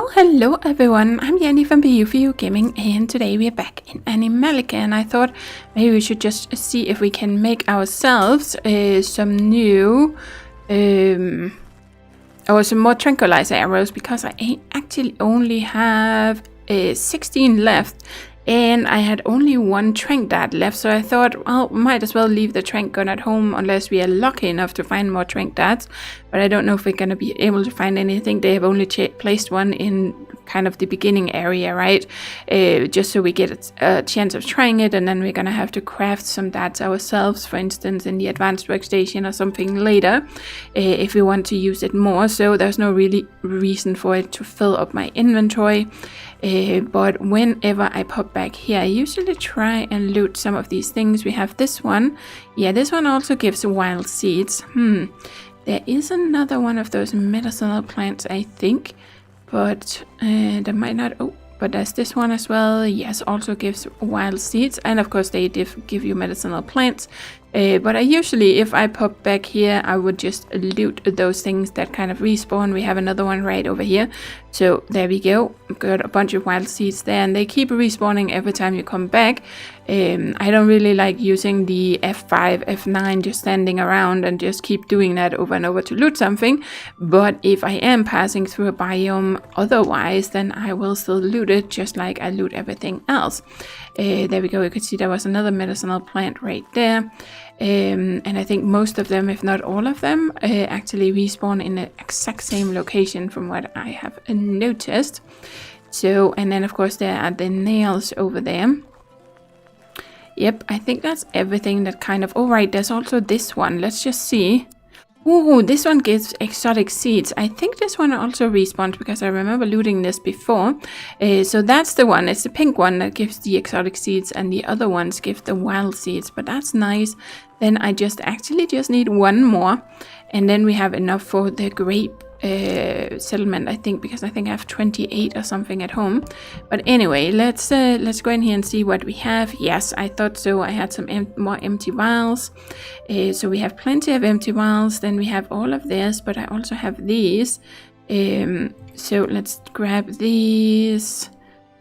Well, hello everyone, I'm Yeti from BU Gaming, and today we are back in Animallica, and I thought maybe we should just see if we can make ourselves some new, or some more tranquilizer arrows, because I actually only have 16 left, and I had only one trank dart left, so I thought, well, might as well leave the trank gun at home unless we are lucky enough to find more trank darts, but I don't know if we're going to be able to find anything. They have only placed one in kind of the beginning area, right? Just so we get a chance of trying it, and then we're going to have to craft some darts ourselves, for instance, in the advanced workstation or something later, if we want to use it more. So there's no really reason for it to fill up my inventory. But whenever I pop back here, I usually try and loot some of these things. We have this one. Yeah, this one also gives wild seeds. There is another one of those medicinal plants, I think, but that might not. Oh, but there's this one as well. Yes, also gives wild seeds, and of course they give you medicinal plants. But I usually, if I pop back here, I would just loot those things that kind of respawn. We have another one right over here. So there we go. Got a bunch of wild seeds there, and they keep respawning every time you come back. I don't really like using the F5, F9, just standing around and just keep doing that over and over to loot something. But if I am passing through a biome otherwise, then I will still loot it, just like I loot everything else. There we go. You could see there was another medicinal plant right there. And I think most of them, if not all of them, actually respawn in the exact same location from what I have noticed. So, and then of course there are the nails over there. Yep, I think that's everything that kind of... Oh, right, there's also this one. Let's just see. Ooh, this one gives exotic seeds. I think this one also respawns because I remember looting this before. So that's the one. It's the pink one that gives the exotic seeds, and the other ones give the wild seeds. But that's nice. Then I actually just need one more, and then we have enough for the grape settlement, I think, because I think I have 28 or something at home. But anyway, let's go in here and see what we have. Yes, I thought so. I had some more empty vials. So we have plenty of empty vials. Then we have all of this, but I also have these. So let's grab these.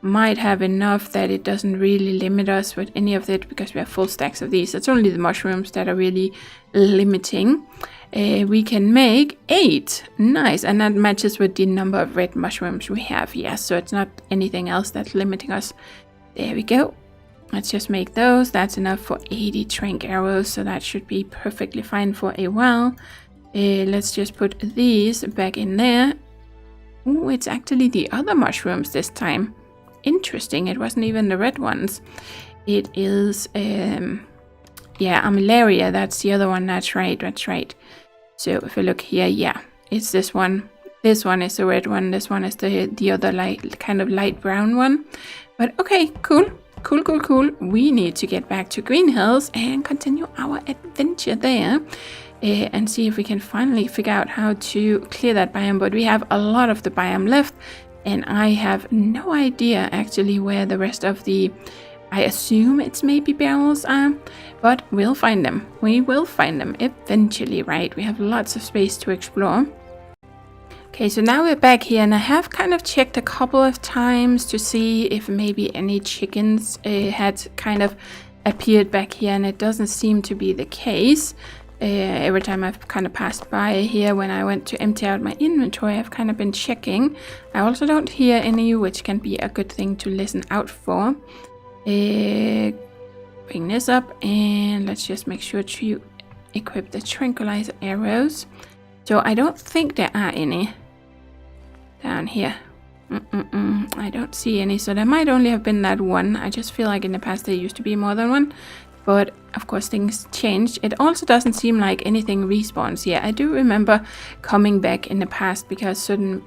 Might have enough that it doesn't really limit us with any of it, because we have full stacks of these. It's only the mushrooms that are really limiting. We can make 8. Nice, and that matches with the number of red mushrooms we have. Yes, so it's not anything else that's limiting us. There we go. Let's just make those. That's enough for 80 trank arrows, so that should be perfectly fine for a while. Let's just put these back in there. Oh, it's actually the other mushrooms this time. Interesting, it wasn't even the red ones. It is, yeah, Animallica, that's the other one. That's right. So if we look here, yeah, it's this one. This one is the red one. This one is the other kind of light brown one. But okay, cool. We need to get back to Green Hills and continue our adventure there. And see if we can finally figure out how to clear that biome. But we have a lot of the biome left, and I have no idea actually where the rest of the... I assume it's maybe barrels are, but we'll find them. We will find them eventually, right? We have lots of space to explore. Okay, so now we're back here, and I have kind of checked a couple of times to see if maybe any chickens had kind of appeared back here, and it doesn't seem to be the case. Every time I've kind of passed by here when I went to empty out my inventory, I've kind of been checking. I also don't hear any, which can be a good thing to listen out for. Bring this up, and let's just make sure to equip the tranquilizer arrows. So I don't think there are any down here. I don't see any, so there might only have been that one. I just feel like in the past there used to be more than one, but of course things changed. It also doesn't seem like anything respawns. Yeah, I do remember coming back in the past because certain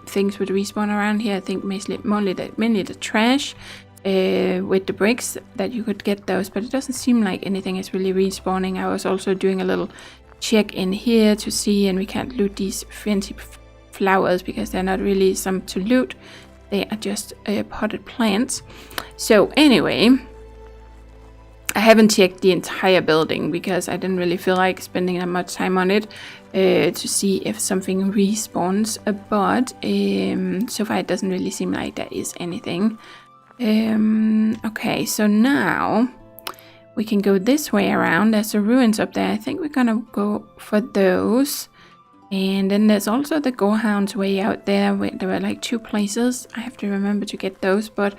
things would respawn around here. I think mainly the trash. With the bricks that you could get those, but it doesn't seem like anything is really respawning. I was also doing a little check in here to see, and we can't loot these fancy flowers because they're not really some to loot. They are just potted plants. So anyway, I haven't checked the entire building because I didn't really feel like spending that much time on it to see if something respawns, but so far it doesn't really seem like there is anything. Okay, so now we can go this way around. There's the ruins up there. I think we're gonna go for those. And then there's also the Gorehounds way out there. Where there were like 2 places. I have to remember to get those, but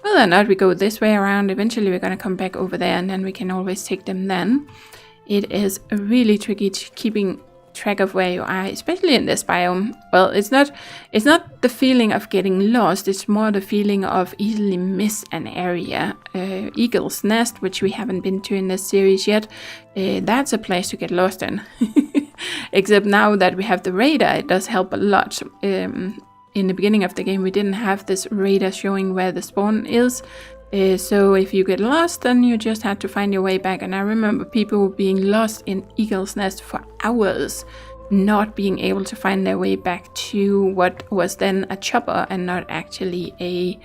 whether or not we go this way around, eventually we're gonna come back over there and then we can always take them then. It is really tricky keeping track of where you are, especially in this biome. Well, it's not the feeling of getting lost, it's more the feeling of easily miss an area. Eagle's Nest, which we haven't been to in this series yet, that's a place to get lost in. Except now that we have the radar, it does help a lot. In the beginning of the game we didn't have this radar showing where the spawn is. So if you get lost, then you just had to find your way back. And I remember people being lost in Eagle's Nest for hours, not being able to find their way back to what was then a chopper and not actually a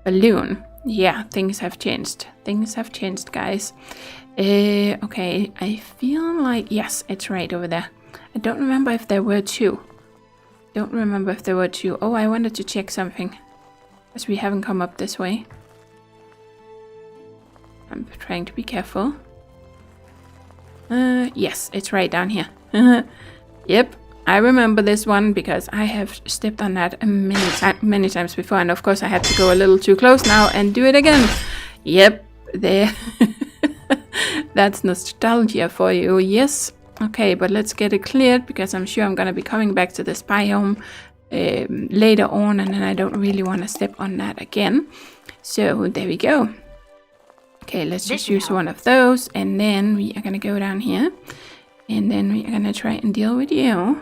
balloon. Yeah, things have changed. Things have changed, guys. Okay, I feel like, yes, it's right over there. I don't remember if there were 2. Oh, I wanted to check something, as we haven't come up this way. I'm trying to be careful. Yes, it's right down here. Yep, I remember this one because I have stepped on that many times before, and of course I had to go a little too close now and do it again. Yep, there. That's nostalgia for you, yes. Okay, but let's get it cleared because I'm sure I'm gonna be coming back to this biome later on, and then I don't really want to step on that again. So there we go. Okay, let's just use one of those, and then we are gonna go down here, and then we are gonna try and deal with you.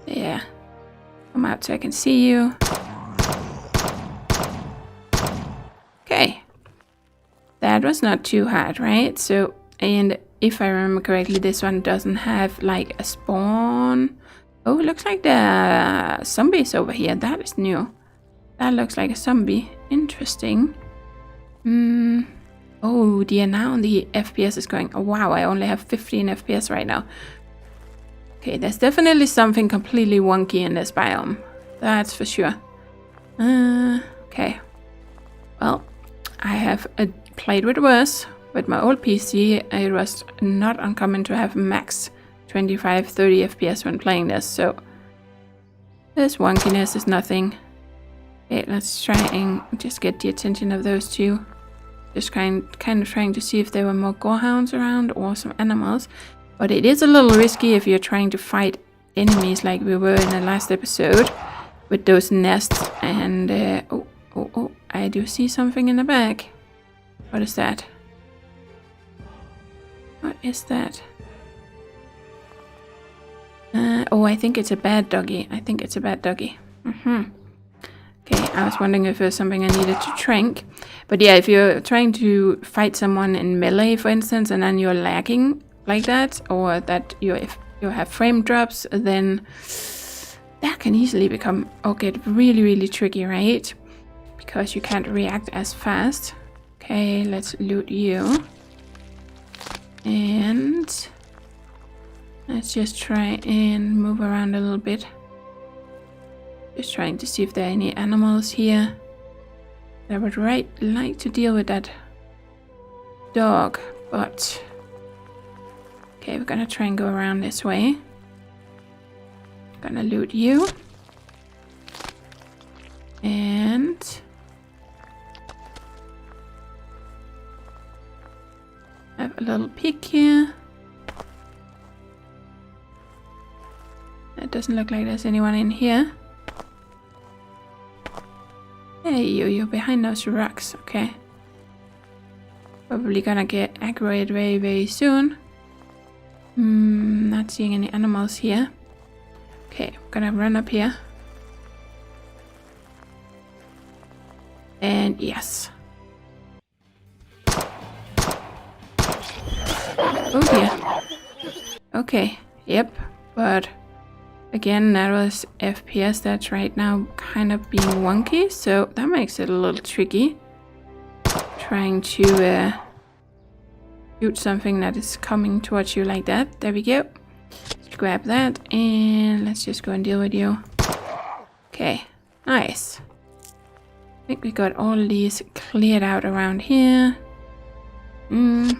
Yeah, come out so I can see you. Okay, that was not too hard, right? So, and if I remember correctly, this one doesn't have like a spawn. Oh, it looks like the zombies over here. That is new. That looks like a zombie. Interesting. Oh dear, now the FPS is going. Oh, wow, I only have 15 FPS right now. Okay, there's definitely something completely wonky in this biome. That's for sure. Okay. Well, I have played with worse. With my old PC, it was not uncommon to have max 25-30 FPS when playing this, so this wonkiness is nothing. Okay, let's try and just get the attention of those 2. Just kind of trying to see if there were more gorehounds around or some animals. But it is a little risky if you're trying to fight enemies like we were in the last episode with those nests. And oh, I do see something in the back. What is that? What is that? Oh, I think it's a bad doggy. Okay, I was wondering if there's something I needed to trank. But yeah, if you're trying to fight someone in melee, for instance, and then you're lagging like that, or that you have frame drops, then that can easily become or get really, really tricky, right? Because you can't react as fast. Okay, let's loot you. And let's just try and move around a little bit. Just trying to see if there are any animals here. I would like to deal with that dog, but okay, we're gonna try and go around this way. Gonna loot you. And have a little peek here. It doesn't look like there's anyone in here. Hey, you're behind those rocks, okay. Probably gonna get aggroed very, very soon. Not seeing any animals here. Okay, I'm gonna run up here. And yes. Oh dear. Okay, yep, but again, that was FPS that's right now kind of being wonky, so that makes it a little tricky. trying to shoot something that is coming towards you like that. There we go. Let's grab that and let's just go and deal with you. Okay, nice. I think we got all these cleared out around here. And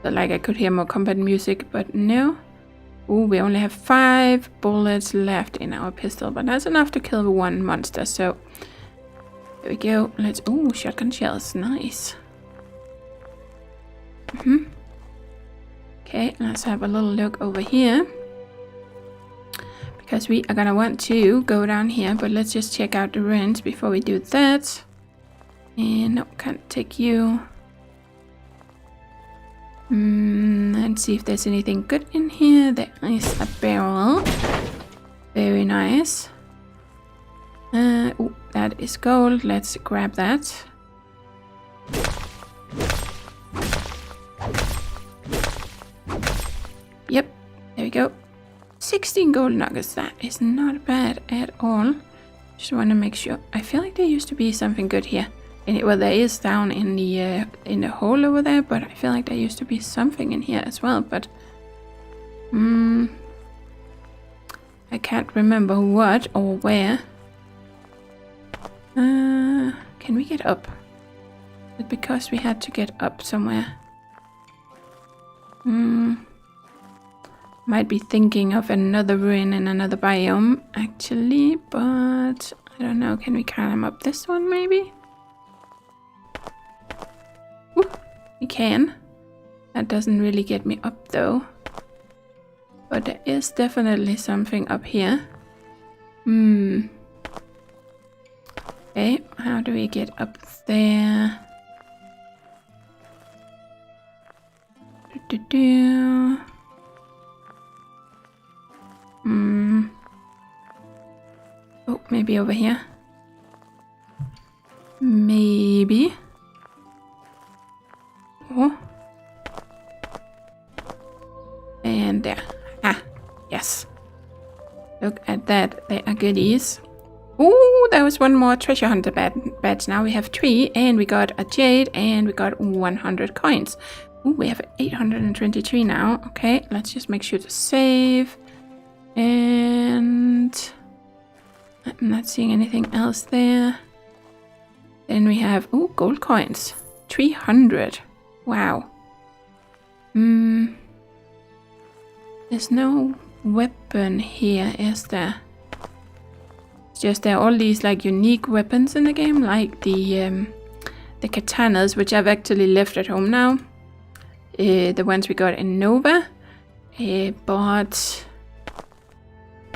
like I could hear more combat music, but no. Ooh, we only have 5 bullets left in our pistol, but that's enough to kill one monster. So there we go. Let's. Ooh, shotgun shells, nice. Okay, let's have a little look over here, because we are gonna want to go down here, but let's just check out the ruins before we do that. And no, can't take you. Let's see if there's anything good in here. There is a barrel. Very nice. Ooh, that is gold. Let's grab that. Yep, there we go. 16 gold nuggets. That is not bad at all. Just want to make sure. I feel like there used to be something good here. Well, there is down in the hole over there, but I feel like there used to be something in here as well. But I can't remember what or where. Can we get up? Is it because we had to get up somewhere? Might be thinking of another ruin in another biome, actually, but I don't know. Can we climb up this one, maybe? Ooh, we can. That doesn't really get me up, though. But there is definitely something up here. Okay, how do we get up there? Oh, maybe over here. Maybe. Oh. And there. Ah, yes. Look at that. They are goodies. Ooh, there was one more treasure hunter badge. Now we have 3, and we got a jade, and we got 100 coins. Ooh, we have 823 now. Okay, let's just make sure to save. And I'm not seeing anything else there. Then we have, ooh, gold coins. 300. Wow. There's no weapon here, is there? It's just there are all these like unique weapons in the game, like the katanas, which I've actually left at home now. The ones we got in Nova. But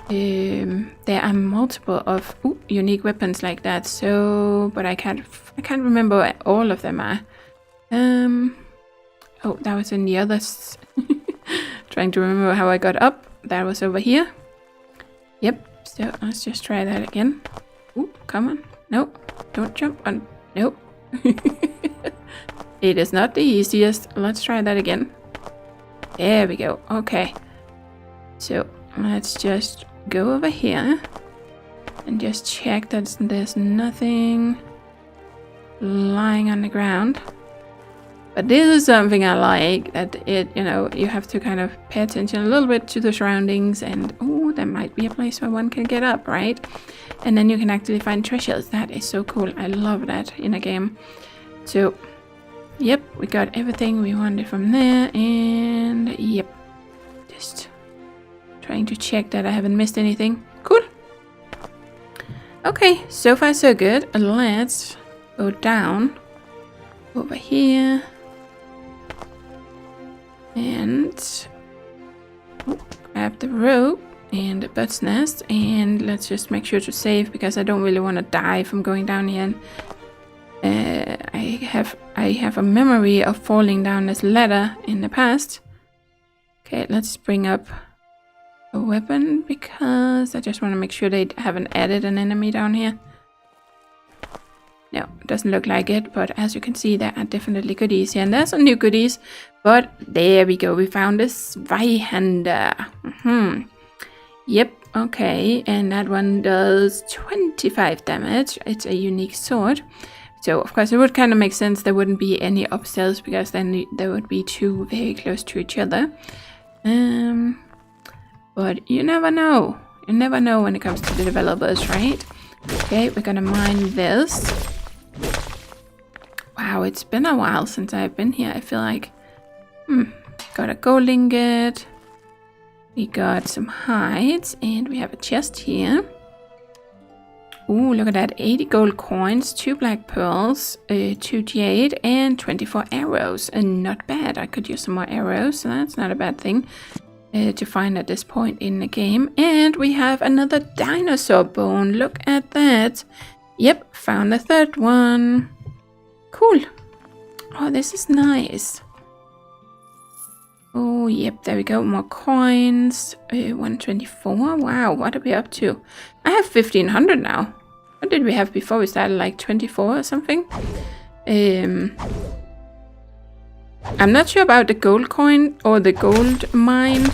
there are multiple of unique weapons like that. So, but I can't remember what all of them are. Oh, that was in the others. Trying to remember how I got up. That was over here. Yep. So let's just try that again. Ooh, come on. No, don't jump on. Nope. It is not the easiest. Let's try that again. There we go. Okay. So let's just go over here and just check that there's nothing lying on the ground. But this is something I like, that you have to kind of pay attention a little bit to the surroundings, and oh, there might be a place where one can get up, right? And then you can actually find treasures. That is so cool. I love that in a game. So, yep, we got everything we wanted from there, and yep, just trying to check that I haven't missed anything. Cool. Okay, so far so good. Let's go down over here. And grab the rope and the bird's nest, and let's just make sure to save, because I don't really want to die from going down here. I have a memory of falling down this ladder in the past. Okay, let's bring up a weapon, because I just want to make sure they haven't added an enemy down here. No, it doesn't look like it, but as you can see, there are definitely goodies here, and there's some new goodies. But there we go, we found this Zweihander. Yep, okay, and that one does 25 damage. It's a unique sword. So, of course, it would kind of make sense there wouldn't be any upsells, because then they would be two very close to each other. But you never know. You never know when it comes to the developers, right? Okay, we're gonna mine this. Wow, it's been a while since I've been here, I feel like. Got a gold ingot. We got some hides, and we have a chest here. Ooh, look at that. 80 gold coins, 2 black pearls, 2 jade, and 24 arrows. And not bad. I could use some more arrows, so that's not a bad thing to find at this point in the game. And we have another dinosaur bone. Look at that. Yep, found a third one. Cool. Oh, this is nice. Oh, yep, there we go. More coins. 124. Wow, what are we up to? I have 1500 now. What did we have before we started? Like 24 or something? I'm not sure about the gold coin or the gold mine,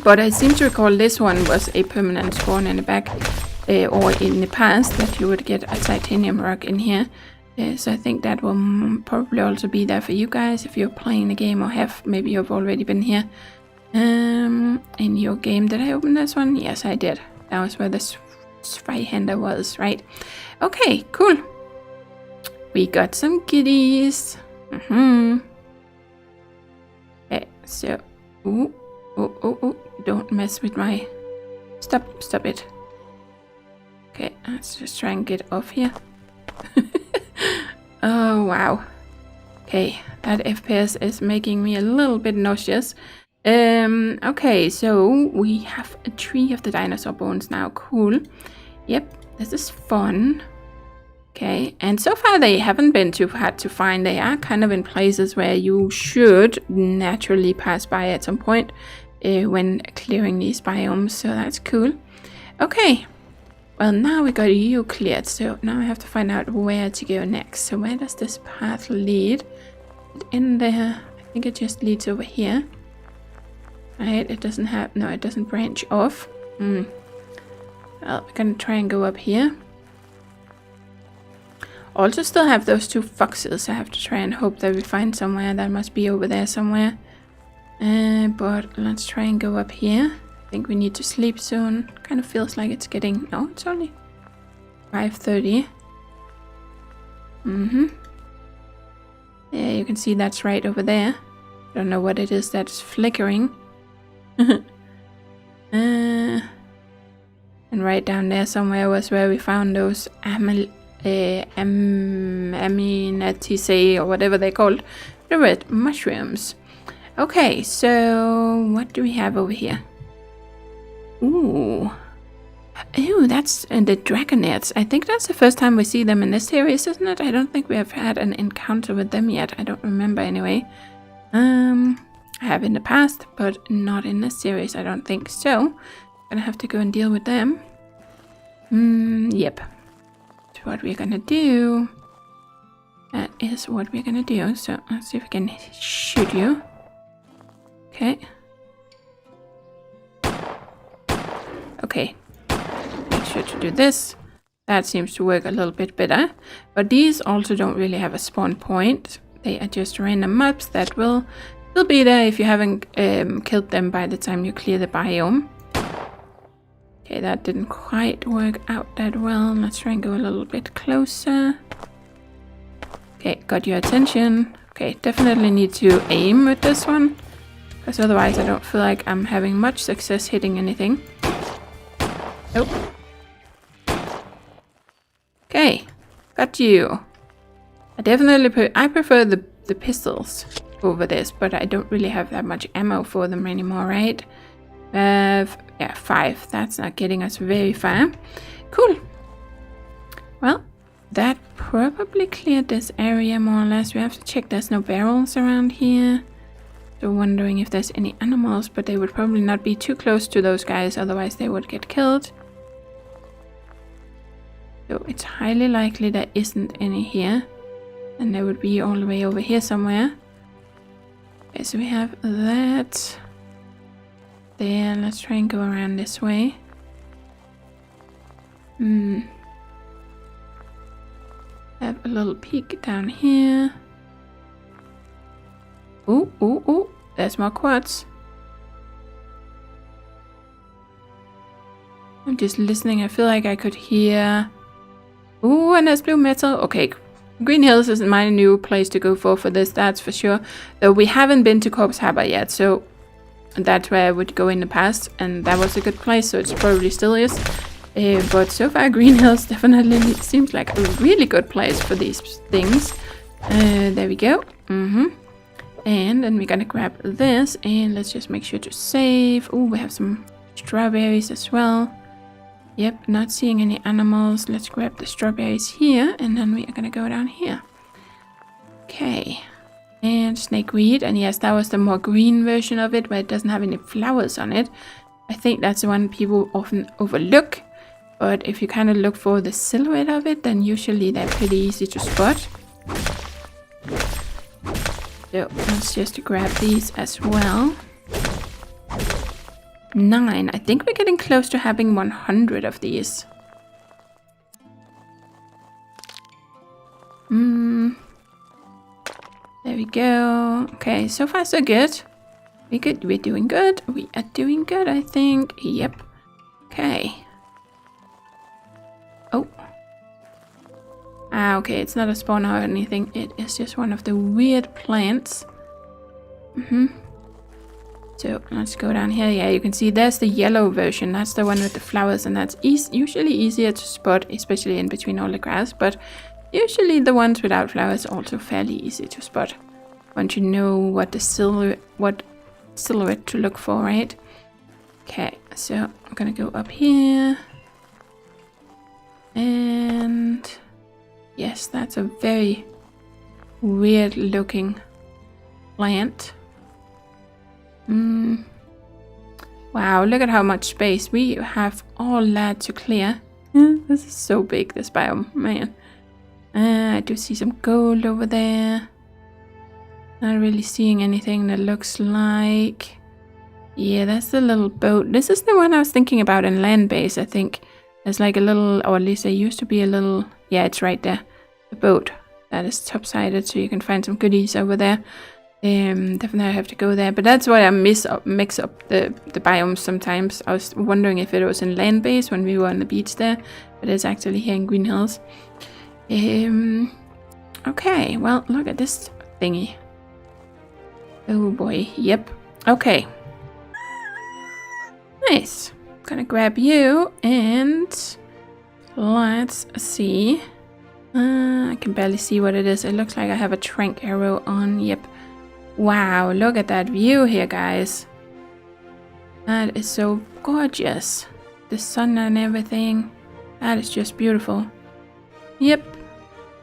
but I seem to recall this one was a permanent spawn in the back, or in the past, that you would get a titanium rock in here. So I think that will probably also be there for you guys if you're playing the game, or maybe you've already been here in your game. Did I open this one? Yes, I did. That was where the Zweihander was, right? Okay, cool. We got some goodies. Okay, so don't mess with my stop it. Okay, let's just try and get off here. Oh, wow. Okay, that FPS is making me a little bit nauseous. Okay, so we have 3 of the dinosaur bones now. Cool. Yep, this is fun. Okay, and so far they haven't been too hard to find. They are kind of in places where you should naturally pass by at some point when clearing these biomes, so that's cool. Okay. Well, now we got you cleared, so now I have to find out where to go next. So where does this path lead? In there, I think it just leads over here. Right, it doesn't have, no, it doesn't branch off. Well, we're gonna try and go up here. Also still have those 2 foxes. I have to try and hope that we find somewhere. That must be over there somewhere. But let's try and go up here. I think we need to sleep soon. Kind of feels like it's getting... No, it's only 5:30. Yeah, you can see that's right over there. Don't know what it is that's flickering. And right down there somewhere was where we found those Animallica, or whatever they're called. The red mushrooms. Okay, so what do we have over here? Ooh, that's the dragonets. I think that's the first time we see them in this series, isn't it? I don't think we have had an encounter with them yet. I don't remember anyway. I have in the past, but not in this series, I don't think. So, gonna have to go and deal with them. Yep. That's what we're gonna do. That is what we're gonna do. So, let's see if we can shoot you. Okay. Okay, make sure to do this. That seems to work a little bit better. But these also don't really have a spawn point. They are just random mobs that will still be there if you haven't killed them by the time you clear the biome. Okay, that didn't quite work out that well. Let's try and go a little bit closer. Okay, got your attention. Okay, definitely need to aim with this one, because otherwise I don't feel like I'm having much success hitting anything. Nope. Okay, got you. I definitely I prefer the pistols over this, but I don't really have that much ammo for them anymore, right? Yeah, 5. That's not getting us very far. Cool. Well, that probably cleared this area more or less. We have to check there's no barrels around here. So wondering if there's any animals, but they would probably not be too close to those guys, otherwise they would get killed. So it's highly likely there isn't any here. And they would be all the way over here somewhere. Okay, so we have that. there. Let's try and go around this way. Have a little peek down here. Ooh, there's more quartz. I'm just listening. I feel like I could hear... Ooh, and there's blue metal. Okay, Green Hills isn't my new place to go for this, that's for sure. Though we haven't been to Corpse Harbor yet, so that's where I would go in the past. And that was a good place, so it probably still is. But so far, Green Hills definitely seems like a really good place for these things. There we go. And then we're gonna grab this, and let's just make sure to save. Oh, we have some strawberries as well. Yep, not seeing any animals. Let's grab the strawberries here, and then we are gonna go down here. Okay, and snakeweed, and yes, that was the more green version of it, where it doesn't have any flowers on it. I think that's the one people often overlook, but if you kind of look for the silhouette of it, then usually they're pretty easy to spot. So let's just grab these as well. 9. I think we're getting close to having 100 of these. There we go. Okay, so far so good. We're good. We're doing good. We are doing good, I think. Yep. Okay. Oh. Ah, okay. It's not a spawner or anything. It is just one of the weird plants. So let's go down here. Yeah, you can see there's the yellow version. That's the one with the flowers, and that's usually easier to spot, especially in between all the grass. But usually the ones without flowers are also fairly easy to spot once you know what silhouette to look for, right? Okay, so I'm gonna go up here, and yes, that's a very weird looking plant. Wow, look at how much space we have all that to clear. This is so big, this biome, man. I do see some gold over there. Not really seeing anything that looks like... Yeah, that's the little boat. This is the one I was thinking about in land base, I think. There's like a little, or at least there used to be a little... Yeah, it's right there. The boat that is top-sided, so you can find some goodies over there. Definitely I have to go there, but that's why I mix up the biomes sometimes. I was wondering if it was in land base when we were on the beach there, but it's actually here in Green Hills. Okay, well, look at this thingy. Oh boy, yep. Okay. Nice. Gonna grab you, and let's see. I can barely see what it is. It looks like I have a trank arrow on, yep. Wow, look at that view here, guys. That is so gorgeous. The sun and everything. That is just beautiful. Yep.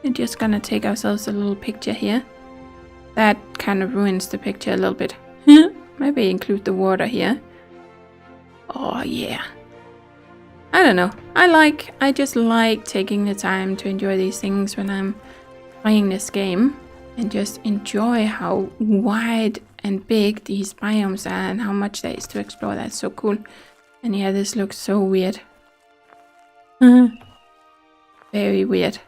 We're just gonna take ourselves a little picture here. That kind of ruins the picture a little bit. Maybe include the water here. Oh, yeah. I don't know. I just like taking the time to enjoy these things when I'm playing this game. And just enjoy how wide and big these biomes are and how much there is to explore. That's so cool. And yeah, this looks so weird. Very weird.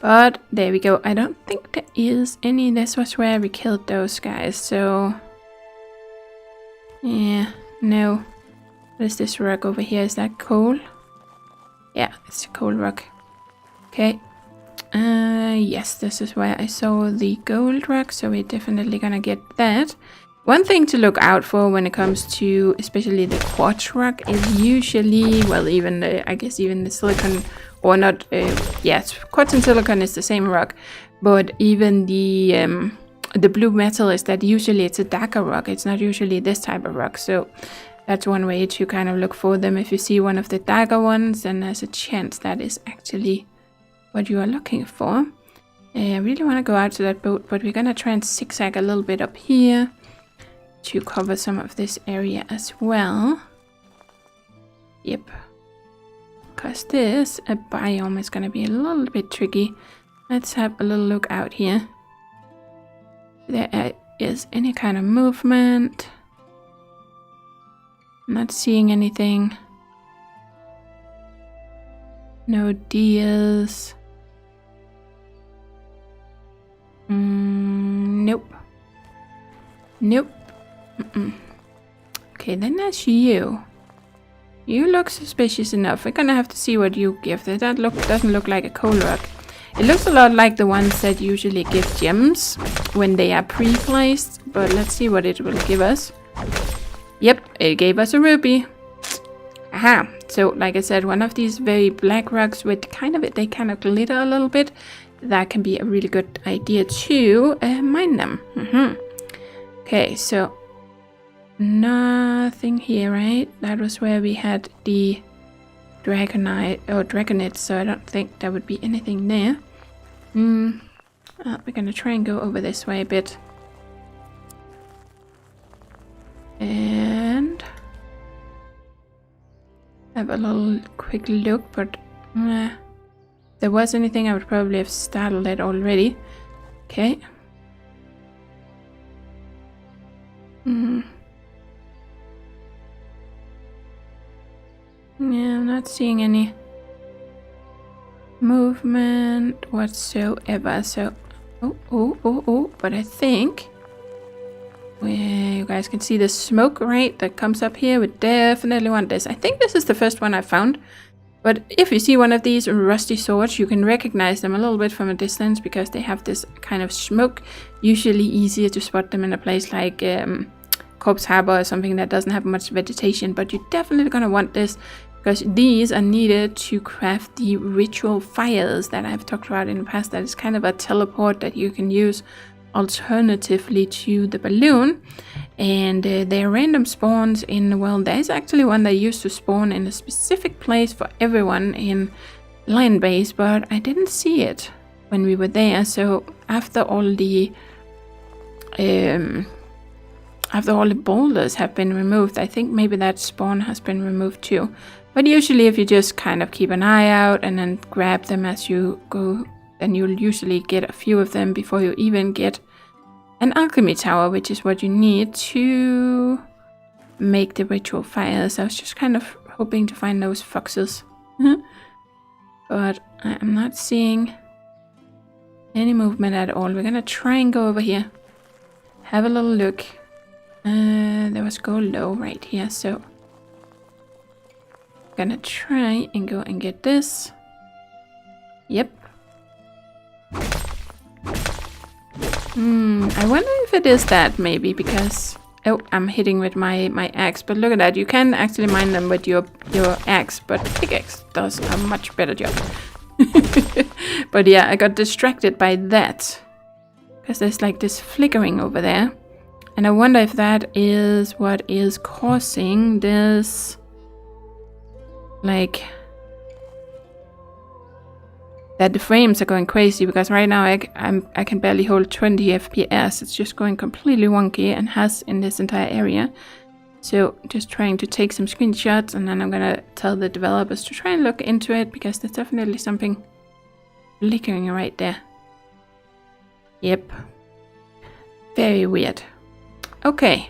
But there we go. I don't think there is any. This was where we killed those guys. So yeah, no. What is this rock over here? Is that coal? Yeah, it's a coal rock. Okay. Yes, this is where I saw the gold rock, so we're definitely gonna get that. One thing to look out for when it comes to especially the quartz rock is usually, well, even I guess even the silicon, or not, yes, quartz and silicon is the same rock, but even the blue metal is that usually it's a darker rock. It's not usually this type of rock, so that's one way to kind of look for them. If you see one of the darker ones, then there's a chance that is actually what you are looking for. I really want to go out to that boat, but we're gonna try and zigzag a little bit up here to cover some of this area as well. Yep. Because this biome is gonna be a little bit tricky. Let's have a little look out here. There is any kind of movement. Not seeing anything. No deers. Nope. Nope. Okay, then there's you. You look suspicious enough. We're gonna have to see what you give. That doesn't look like a coal rock. It looks a lot like the ones that usually give gems when they are pre-placed, but let's see what it will give us. Yep, it gave us a ruby. Aha! So, like I said, one of these very black rocks with they kind of glitter a little bit. That can be a really good idea to mine them. Okay, so nothing here, right? That was where we had the dragonite, so I don't think there would be anything there. We're gonna try and go over this way a bit. And have a little quick look, but if there was anything, I would probably have startled it already. Okay. Yeah, I'm not seeing any movement whatsoever. So, but I think you guys can see the smoke, right? That comes up here. We definitely want this. I think this is the first one I found. But if you see one of these rusty swords, you can recognize them a little bit from a distance because they have this kind of smoke. Usually easier to spot them in a place like Corpse Harbor or something that doesn't have much vegetation. But you're definitely going to want this because these are needed to craft the ritual fires that I've talked about in the past. That is kind of a teleport that you can use alternatively to the balloon. And they're random spawns in the world. There's actually one that used to spawn in a specific place for everyone in land base, but I didn't see it when we were there. So after all the boulders have been removed, I think maybe that spawn has been removed too. But usually if you just kind of keep an eye out and then grab them as you go, then you'll usually get a few of them before you even get an alchemy tower, which is what you need to make the ritual fires. I was just kind of hoping to find those foxes. But I'm not seeing any movement at all. We're gonna try and go over here. Have a little look. There was go low right here, so I'm gonna try and go and get this. Yep. I wonder if it is that, maybe, because... Oh, I'm hitting with my axe, but look at that. You can actually mine them with your axe, but pickaxe does a much better job. But yeah, I got distracted by that. Because there's like this flickering over there. And I wonder if that is what is causing this... Like... that the frames are going crazy, because right now I can barely hold 20 FPS. It's just going completely wonky and has in this entire area. So just trying to take some screenshots, and then I'm gonna tell the developers to try and look into it, because there's definitely something flickering right there. Yep. Very weird. Okay.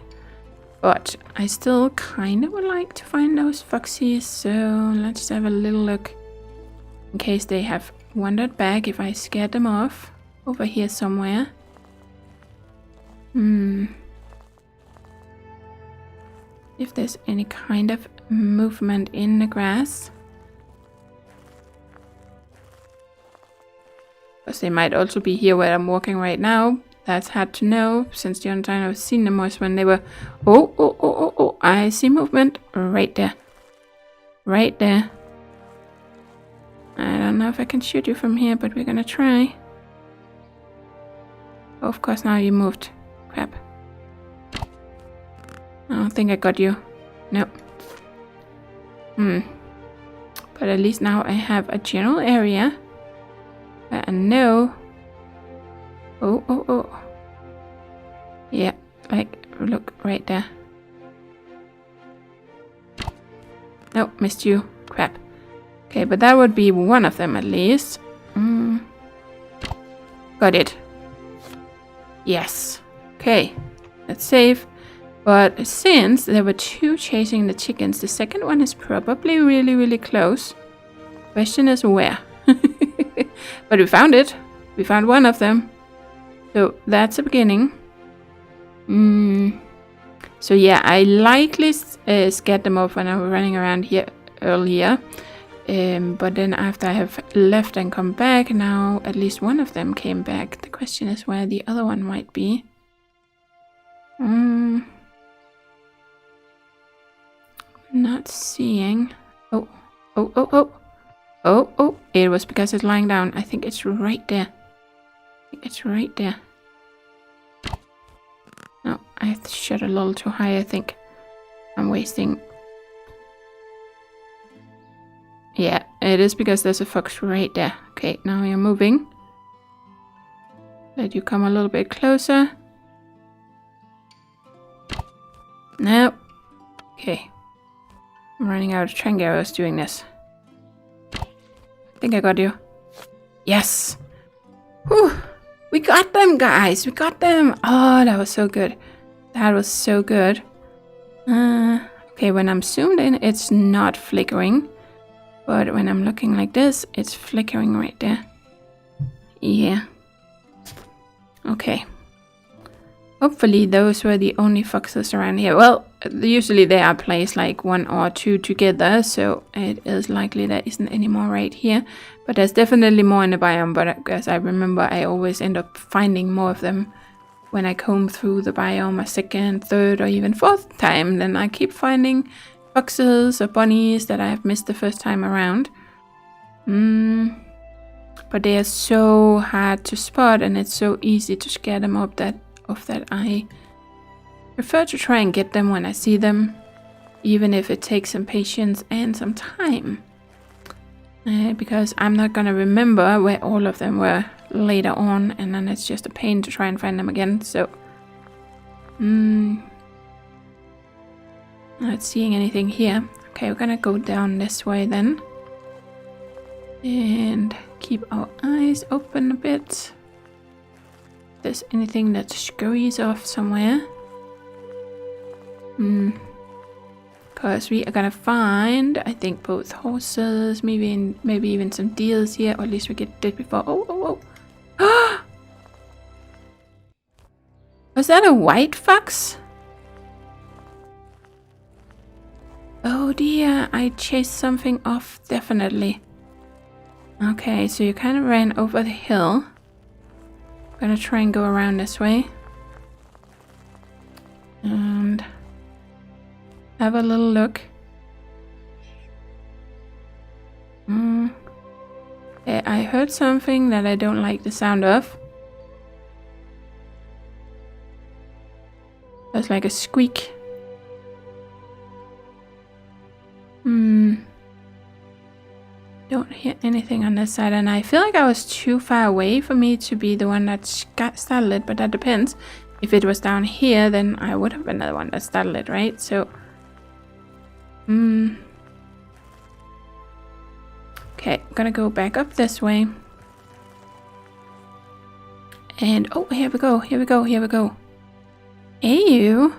But I still kind of would like to find those foxies, so let's have a little look in case they have wandered back, if I scared them off over here somewhere. If there's any kind of movement in the grass. Because they might also be here where I'm walking right now. That's hard to know, since the only time I've seen them was when they were... Oh, I see movement right there. Right there. I don't know if I can shoot you from here, but we're gonna try. Oh, of course, now you moved. Crap. I don't think I got you. Nope. But at least now I have a general area where I know... Oh. Yeah, like, look, right there. Nope, missed you. Crap. Okay, but that would be one of them at least. Got it. Yes. Okay, that's safe. But since there were 2 chasing the chickens, the second one is probably really, really close. Question is where? But we found it. We found one of them. So that's a beginning. So yeah, I likely scared them off when I was running around here earlier. But then after I have left and come back, now at least one of them came back. The question is where the other one might be. Not seeing. Oh, it was because it's lying down. I think it's right there. No, I shot a little too high, I think. I'm wasting. Yeah, it is because there's a fox right there. Okay, now you're moving. Let you come a little bit closer. No. Okay. I'm running out of trank arrows doing this. I think I got you. Yes! Whew! We got them, guys! We got them! Oh, that was so good. That was so good. Okay, when I'm zoomed in, it's not flickering. But when I'm looking like this, it's flickering right there. Yeah. Okay. Hopefully those were the only foxes around here. Well, usually they are placed like 1 or 2 together, so it is likely there isn't any more right here. But there's definitely more in the biome, but as I remember, I always end up finding more of them when I comb through the biome a second, third, or even 4th time. Then I keep finding foxes or bunnies that I have missed the first time around. But they are so hard to spot, and it's so easy to scare them up that I prefer to try and get them when I see them, even if it takes some patience and some time. Because I'm not gonna remember where all of them were later on, and then it's just a pain to try and find them again. So, not seeing anything here. Okay, we're gonna go down this way then. And keep our eyes open a bit. If there's anything that scurries off somewhere. Because we are gonna find, I think, both horses, maybe even some deers here, or at least we get it before. Oh! Was that a white fox? Oh dear, I chased something off, definitely. Okay, so you kind of ran over the hill. I'm gonna try and go around this way. And have a little look. I heard something that I don't like the sound of. There's like a squeak. Don't hear anything on this side, and I feel like I was too far away for me to be the one that started it, but that depends. If it was down here, then I would have been the one that started it, right? So, okay, I'm gonna go back up this way. And, oh, here we go. Hey, you.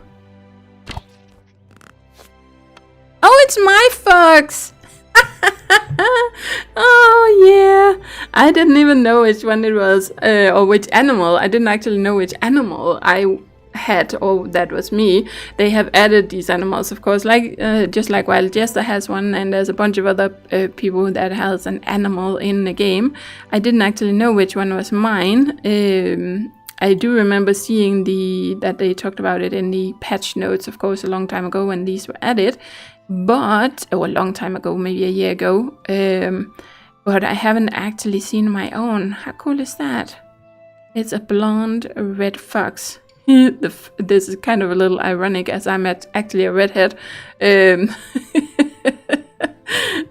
Oh, it's my fox! Oh, yeah. I didn't even know which one it was, or which animal. I didn't actually know which animal I had, or that was me. They have added these animals, of course, like just like Wild Jester has one, and there's a bunch of other people that has an animal in the game. I didn't actually know which one was mine. I do remember seeing that they talked about it in the patch notes, of course, a long time ago when these were added. But, a long time ago, maybe a year ago. But I haven't actually seen my own. How cool is that? It's a blonde red fox. This is kind of a little ironic, as I'm actually a redhead.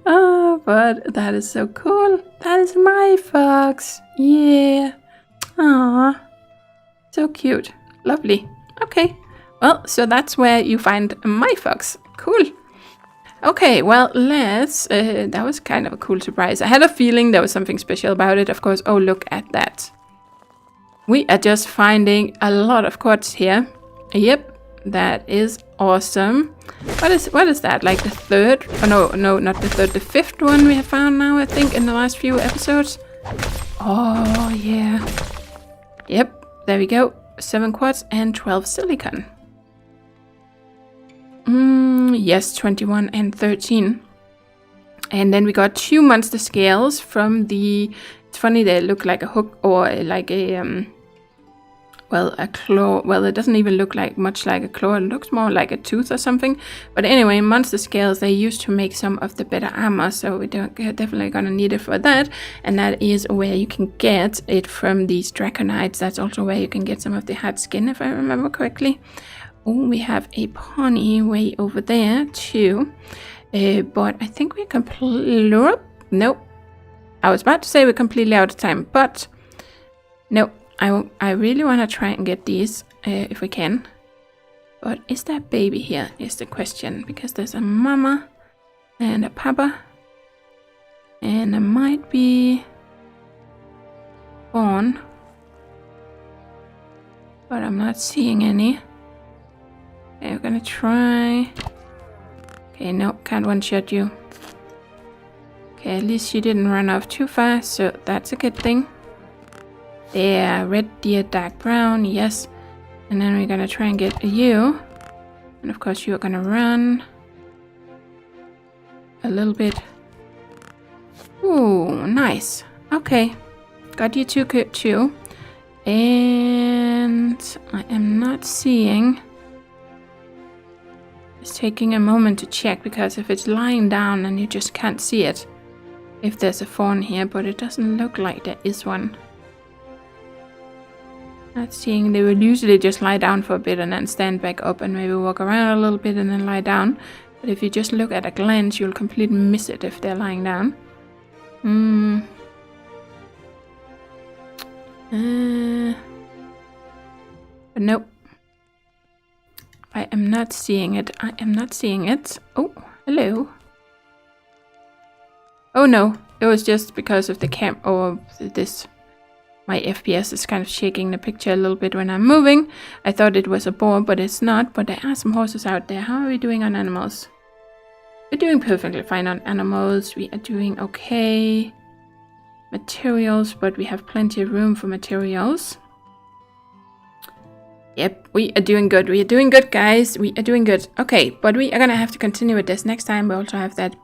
Oh, but that is so cool. That is my fox. Yeah. Aww. So cute. Lovely. Okay. Well, so that's where you find my fox. Cool. Okay, well, let's... that was kind of a cool surprise. I had a feeling there was something special about it, of course. Oh, look at that. We are just finding a lot of quartz here. Yep, that is awesome. What is that? Like the third? Oh no, not the third. The fifth one we have found now, I think, in the last few episodes. Oh yeah. Yep, there we go. 7 quartz and 12 silicon. Yes, 21 and 13. And then we got 2 monster scales from the... It's funny, they look like a hook or like a... well, a claw. Well, it doesn't even look like much like a claw. It looks more like a tooth or something. But anyway, monster scales, they used to make some of the better armor. So we're definitely going to need it for that. And that is where you can get it from these draconites. That's also where you can get some of the hard skin, if I remember correctly. Oh, we have a pony way over there too. But I think we're completely... Nope. I was about to say we're completely out of time, but... Nope. I really want to try and get these, if we can. But is that baby here, is the question. Because there's a mama and a papa. And there might be... fawn. But I'm not seeing any. Okay, we're gonna try... Okay, no, can't one-shot you. Okay, at least you didn't run off too fast, so that's a good thing. There, red deer, dark brown, yes. And then we're gonna try and get you. And of course you're gonna run. A little bit. Ooh, nice. Okay. Got you too. And I am not seeing... It's taking a moment to check, because if it's lying down and you just can't see it. If there's a fawn here, but it doesn't look like there is one. Not seeing. They will usually just lie down for a bit and then stand back up and maybe walk around a little bit and then lie down. But if you just look at a glance, you'll completely miss it if they're lying down. But nope. I am not seeing it. I am not seeing it. Oh, hello. Oh no, it was just because of the cam or this. My FPS is kind of shaking the picture a little bit when I'm moving. I thought it was a boar, but it's not. But there are some horses out there. How are we doing on animals? We're doing perfectly fine on animals. We are doing okay. Materials, but we have plenty of room for materials. Yep, we are doing good. We are doing good, guys. We are doing good. Okay, but we are going to have to continue with this next time. We also have that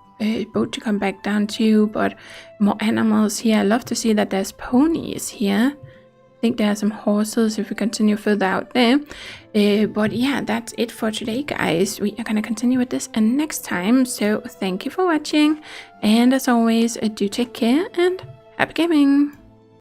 boat to come back down to, but more animals here. I love to see that there's ponies here. I think there are some horses if we continue further out there. But yeah, that's it for today, guys. We are going to continue with this next time. So thank you for watching. And as always, do take care and happy gaming.